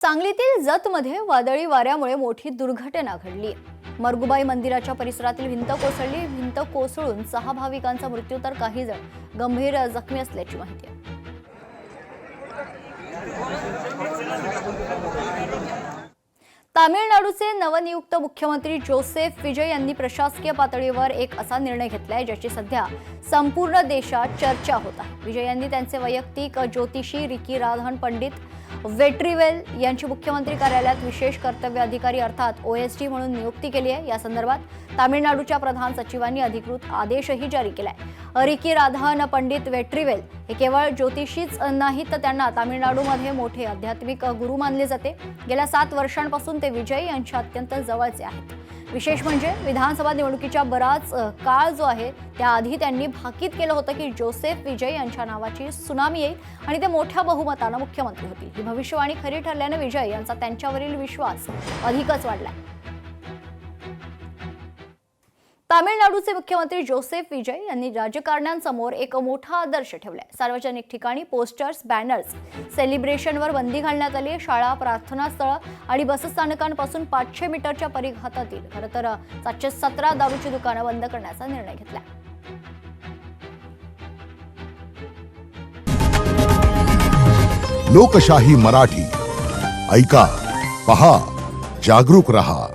सांगलीतील जतमध्ये वादळी वाऱ्यामुळे मोठी दुर्घटना घडली। मरगुबाई मंदिराच्या परिसरातील भिंत कोसळली। भिंत कोसळून 6 भाविकांचा मृत्यू तर काही जण गंभीर जखमी असल्याची माहिती आहे। तामिळनाडूचे नवनियुक्त मुख्यमंत्री जोसेफ विजय यांनी प्रशासकीय पातळीवर एक असा निर्णय घेतलाय ज्याची सध्या संपूर्ण देशात चर्चा होत आहे। विजय यांनी त्यांचे वैयक्तिक ज्योतिषी रिकी राधन पंडित वेट्रीवेल यांची मुख्यमंत्री कार्यालयात विशेष कर्तव्य अधिकारी अर्थात ओएसडी म्हणून नियुक्ती केली आहे। या संदर्भात तामिळनाडूच्या प्रधान सचिवांनी अधिकृत आदेशही जारी केलाय। रिकी राधन पंडित वेट्रीवेल हे केवळ ज्योतिषीच नाहीत तर त्यांना तामिळनाडूमध्ये मोठे आध्यात्मिक गुरु मानले जाते। गेल्या 7 वर्षांपासून ते विजय यांच्या अत्यंत जवळचे आहेत। विशेष म्हणजे विधानसभा निवडणुकीच्या बराच काळ जो आहे त्याआधी त्यांनी भाकीत केलं होतं की जोसेफ विजय यांच्या नावाची सुनामी येईल आणि ते मोठ्या बहुमताने मुख्यमंत्री होतील। ही भविष्यवाणी खरी ठरल्याने विजय यांचा त्यांच्यावरील विश्वास अधिकच वाढलाय। तामिळनाडूचे मुख्यमंत्री जोसेफ विजय यांनी राजकारण्यांसमोर एक मोठा आदर्श ठेवलाय। सार्वजनिक ठिकाणी पोस्टर्स, बॅनर्स, सेलिब्रेशनवर बंदी घालण्यात आली। शाळा, प्रार्थनास्थळ आणि बसस्थानकांपासून 500 मीटरच्या परिघातातील खरं तर 717 दारूची दुकानं बंद करण्याचा निर्णय घेतला। लोकशाही मराठी ऐका, पहा, जागरूक रहा।